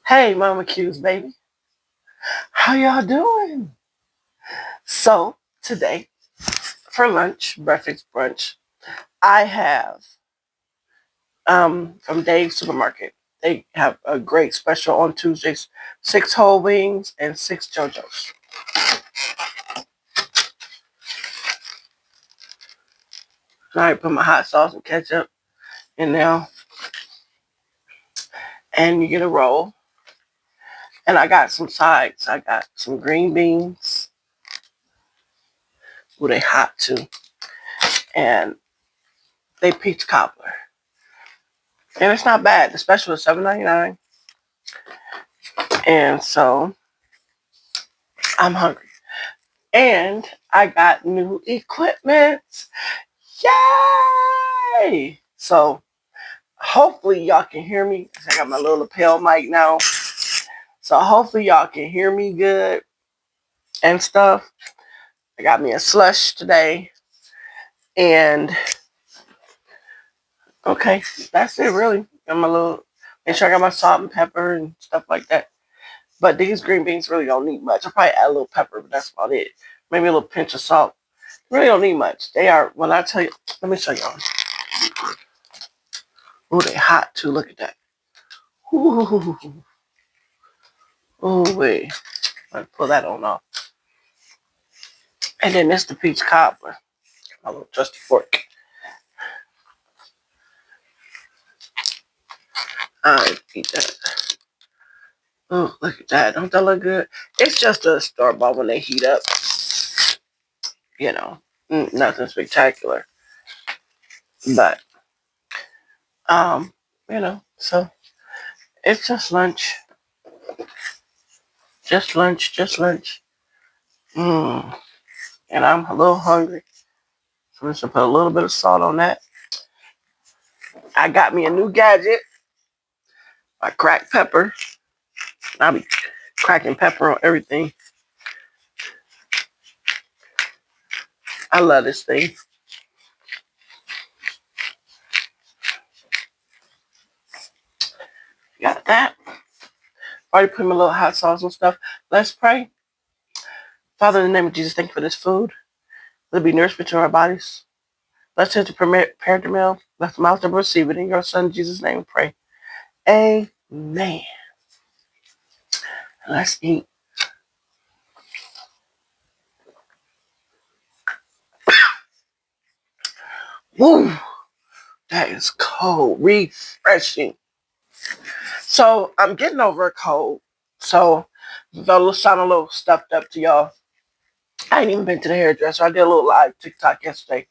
Hey, Mama Q's baby. How y'all doing? So, today, for lunch, breakfast brunch, I have from Dave's Supermarket. They have a great special on Tuesdays, 6 whole wings and 6 JoJo's. I put my hot sauce and ketchup in there, and you get a roll. And I got some sides. I got some green beans. Ooh, they hot too. And they peach cobbler. And it's not bad. The special is $7.99. And so I'm hungry. And I got new equipment. Yay! So hopefully y'all can hear me. I got my little lapel mic now. So hopefully y'all can hear me good and stuff. I got me a slush today. And okay, that's it really. Got my little, make sure I got my salt and pepper and stuff like that. But these green beans really don't need much. I'll probably add a little pepper, but that's about it. Maybe a little pinch of salt. Really don't need much. They are, when I tell you, let me show y'all. Ooh, they hot too. Look at that. Ooh, ooh, wait. Let's pull that on off. And then this the peach cobbler. My little trusty fork. I eat that. Oh, look at that. Don't that look good? It's just a store bought when they heat up. You know, nothing spectacular. But, um, so it's just lunch. Just lunch, just lunch. And I'm a little hungry. So I'm just gonna put a little bit of salt on that. I got me a new gadget. My cracked pepper. I'll be cracking pepper on everything. I love this thing. Got that. Already put my little hot sauce and stuff. Let's pray. Father, in the name of Jesus, thank you for this food. Let it be nourishment to our bodies. Let's enter prepare the meal. Let the mouth of receive it. In your son Jesus' name we pray. Amen. Let's eat. Woo! That is cold. Refreshing. So I'm getting over a cold. So it'll sound a little stuffed up to y'all. I ain't even been to the hairdresser. I did a little live TikTok yesterday.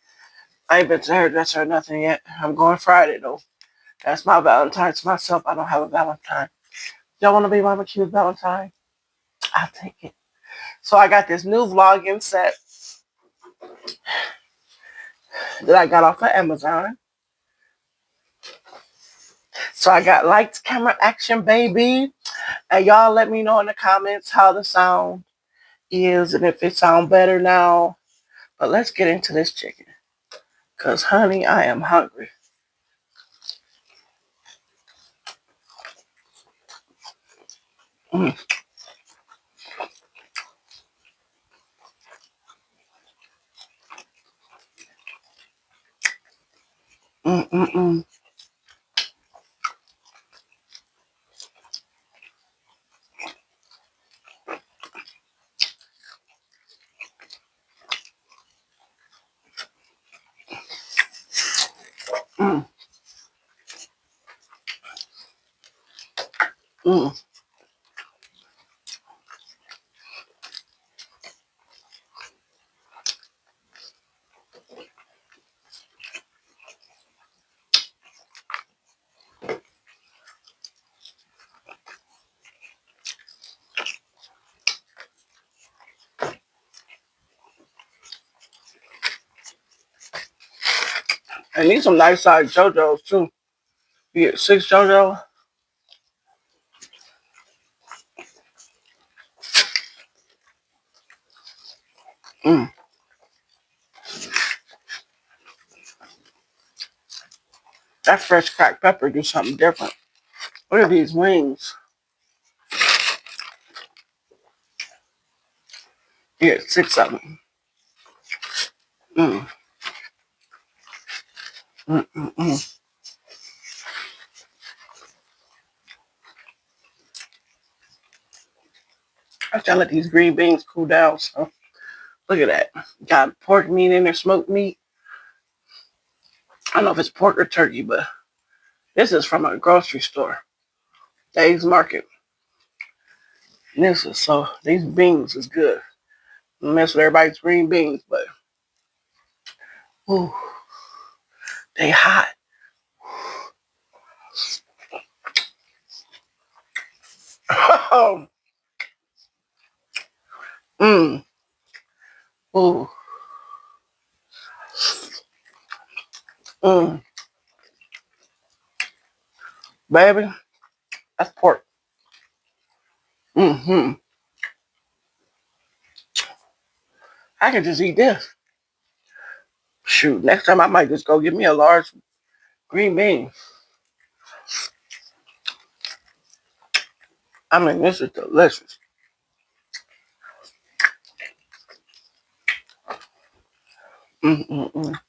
I ain't been to the hairdresser or nothing yet. I'm going Friday though. That's my Valentine to myself. I don't have a Valentine. Y'all want to be Mama Q's Valentine? I'll take it. So I got this new vlogging set that I got off of Amazon. So I got lights, camera, action, baby. And y'all let me know in the comments how the sound is and if it sounds better now. But let's get into this chicken. Because, honey, I am hungry. Mm. Mm-mm-mm. Mm. Mm. I need some nice size JoJo's, too. You get 6 JoJo. Mm. That fresh cracked pepper do something different. Look at these wings. Yeah, 6 of them. Mm, mm. I try to let these green beans cool down. So look at that. Got pork meat in there, smoked meat. I don't know if it's pork or turkey, but this is from a grocery store, Dave's Market. And this is so these beans is good. I mess with everybody's green beans, but ooh, they hot. mm, ooh, mm, baby, that's pork. Mm-hmm. I can just eat this. Shoot, next time I might just go get me a large green bean. I mean, this is delicious. Mm-mm-mm.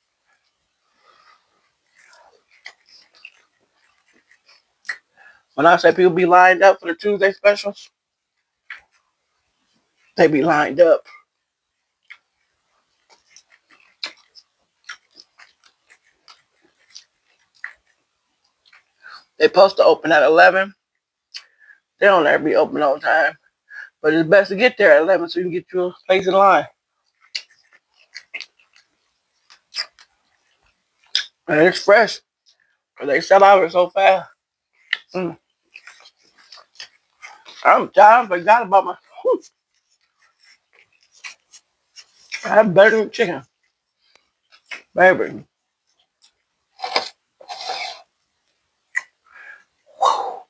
When I say people be lined up for the Tuesday specials, they be lined up. They supposed to open at 11. They don't ever be open on time. But it's best to get there at 11 so you can get your place in line. And it's fresh. Because they sell out so fast. Mm. I'm tired. I forgot about my... I have better than chicken. Baby. Whew.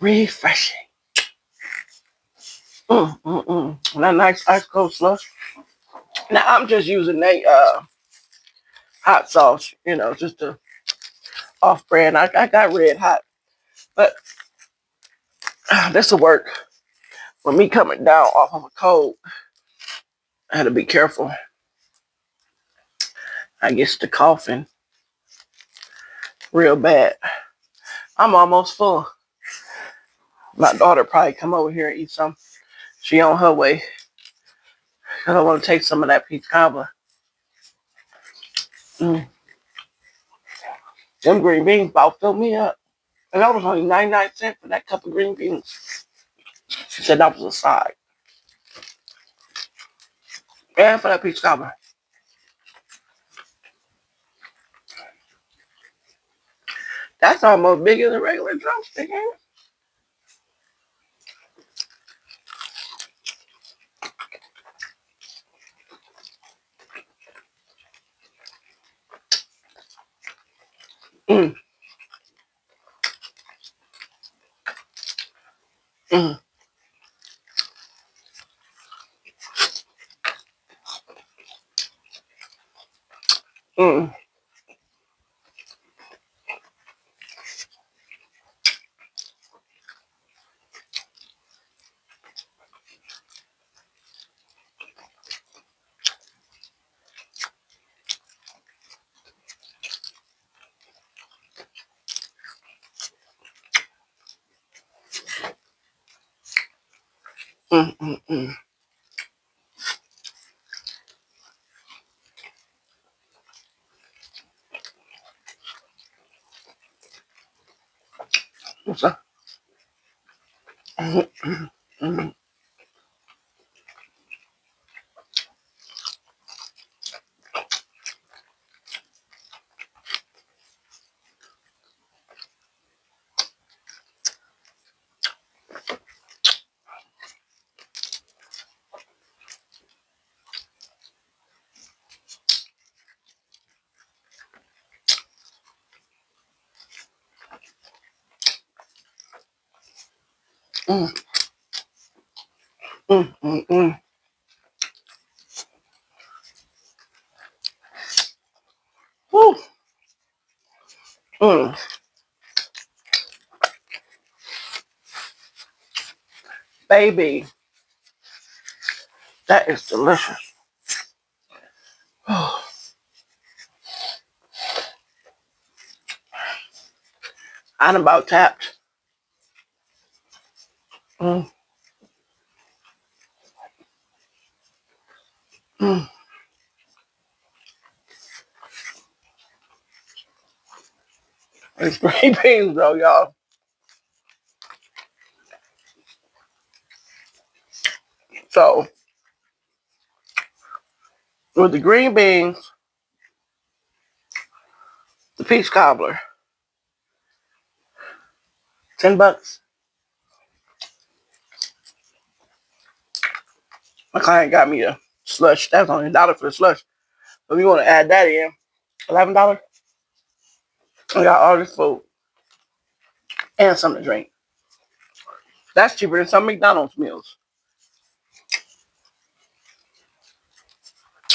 Refreshing. And that nice ice cold slush. Now, I'm just using a hot sauce, just to off brand. I got red hot. But this will work. For me coming down off of a cold, I had to be careful. I get the coughing real bad. I'm almost full. My daughter probably come over here and eat some. She on her way. I don't want to take some of that peach cobbler. Mm. Them green beans about filled me up. And that was only 99 cents for that cup of green beans. She said that was a side. And for that peach cobbler. That's almost bigger than a regular drumstick, ain't it? Mm. Mm. Mm. Mm. What's up? Mm. Mm. Mm. Mm. Mm. Woo. Mm. Baby. That is delicious. I'm about tapped. Mm, mm. It's green beans though, y'all. So with the green beans, the peach cobbler, $10. My client got me a slush. That's only $1 for the slush. So if you want to add that in, $11. I got all this food and something to drink. That's cheaper than some McDonald's meals.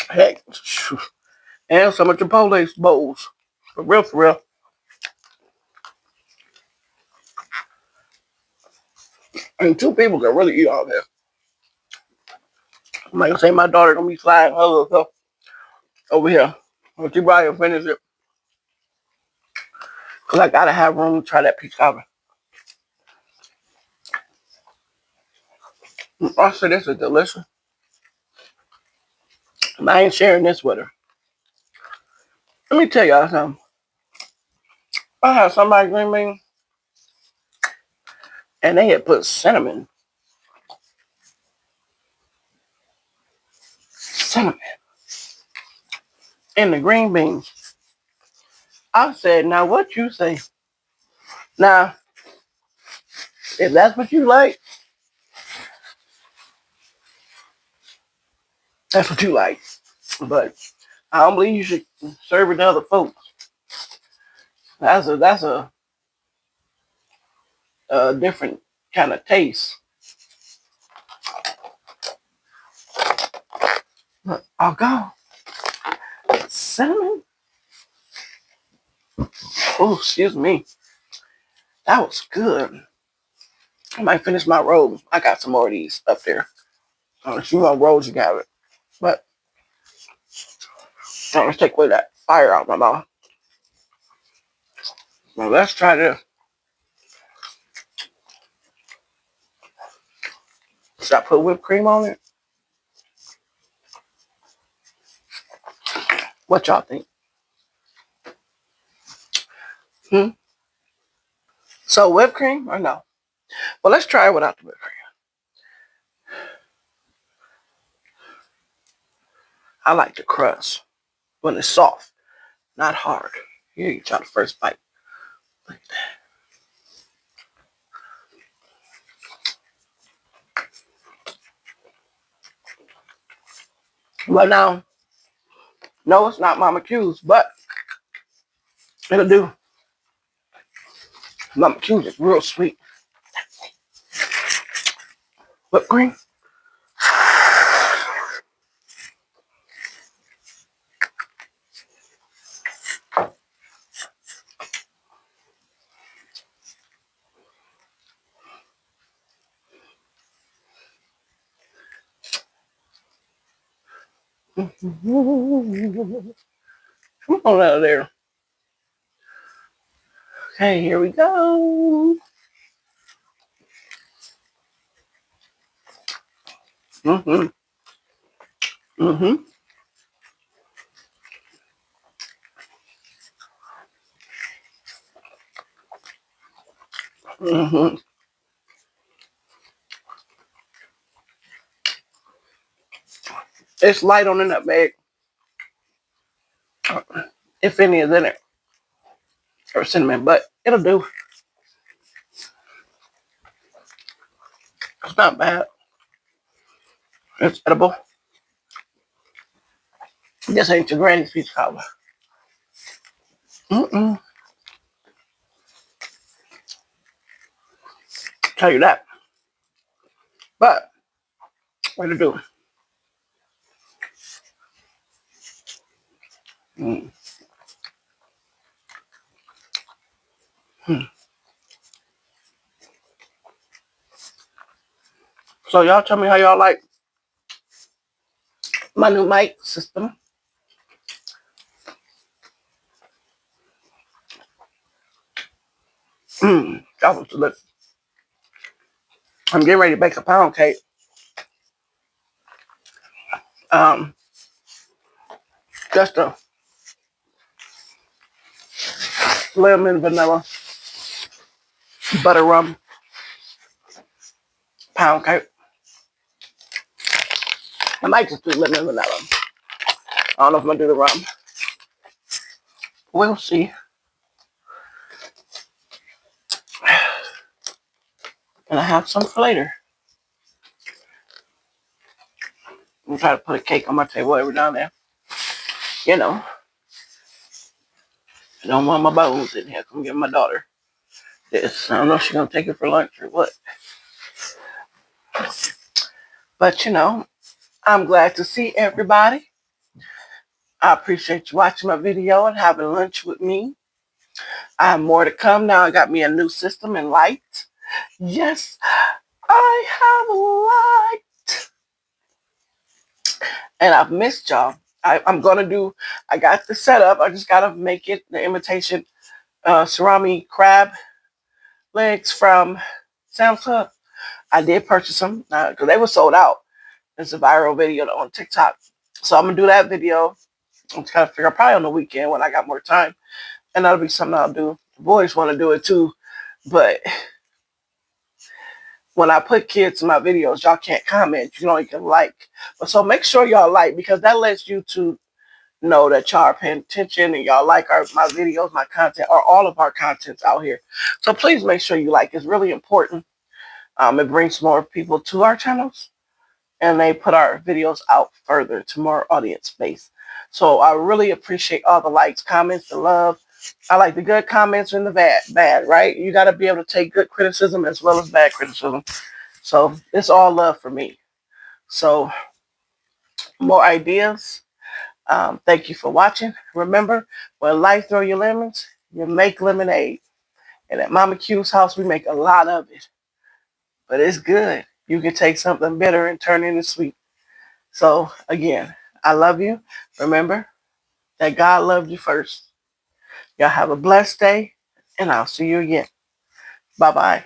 Heck, and some of Chipotle's bowls. For real, for real. And two people can really eat all this. I'm not gonna say my daughter gonna be flying her little stuff over here. But she probably will finish it. Cause I gotta have room to try that peach cobbler. I said this is delicious. I ain't sharing this with her. Let me tell y'all something. I had somebody green bean and they had put cinnamon in the green beans. I said, now what you say? Now, if that's what you like, that's what you like. But I don't believe you should serve it to other folks. That's a different kind of taste. I'll go. Cinnamon? Oh, excuse me. That was good. I might finish my roll. I got some more of these up there. If you want rolls, you got it. But let's take away that fire out of my mouth. Now let's try this. Should I put whipped cream on it? What y'all think? Hmm? So whipped cream or no? Well, let's try it without the whipped cream. I like the crust when it's soft, not hard. Here, you try the first bite. Look at that. But now, no, it's not Mama Q's, but it'll do. Mama Q's is real sweet. Whipped cream? Come on out of there. Okay, here we go. Mm-hmm. Mm-hmm. Mm-hmm. It's light on the nutmeg, if any is in it, or cinnamon, but it'll do. It's not bad. It's edible. This ain't your granny's peach cobbler. Mm-mm. Tell you that. But what to do? Mm. Hmm. So y'all tell me how y'all like my new mic system. That was delicious. I'm getting ready to bake a pound cake. Um, just a lemon vanilla butter rum pound cake. I might just do lemon vanilla. I don't know if I'm gonna do the rum. We'll see. And I have some for later. I'm trying to put a cake on my table every now and then. You know, I don't want my bones in here. Come give my daughter this. I don't know if she's gonna take it for lunch or what. But I'm glad to see everybody. I appreciate you watching my video and having lunch with me. I have more to come now. I got me a new system and light. Yes, I have a light. And I've missed y'all. I got the setup. I just got to make it the imitation surami crab legs from Sam's Club. I did purchase them because they were sold out. It's a viral video on TikTok. So I'm going to do that video. I'm trying to figure out probably on the weekend when I got more time. And that'll be something I'll do. The boys want to do it too. But when I put kids in my videos, y'all can't comment. You can like. But so make sure y'all like because that lets YouTube know that y'all are paying attention and y'all like my videos, my content, or all of our contents out here. So please make sure you like. It's really important. It brings more people to our channels and they put our videos out further to more audience base. So I really appreciate all the likes, comments, the love. I like the good comments and the bad, right? You got to be able to take good criticism as well as bad criticism. So it's all love for me. So more ideas. Thank you for watching. Remember, when life throw you lemons, you make lemonade. And at Mama Q's house, we make a lot of it. But it's good. You can take something bitter and turn it into sweet. So again, I love you. Remember that God loved you first. Y'all have a blessed day, and I'll see you again. Bye-bye.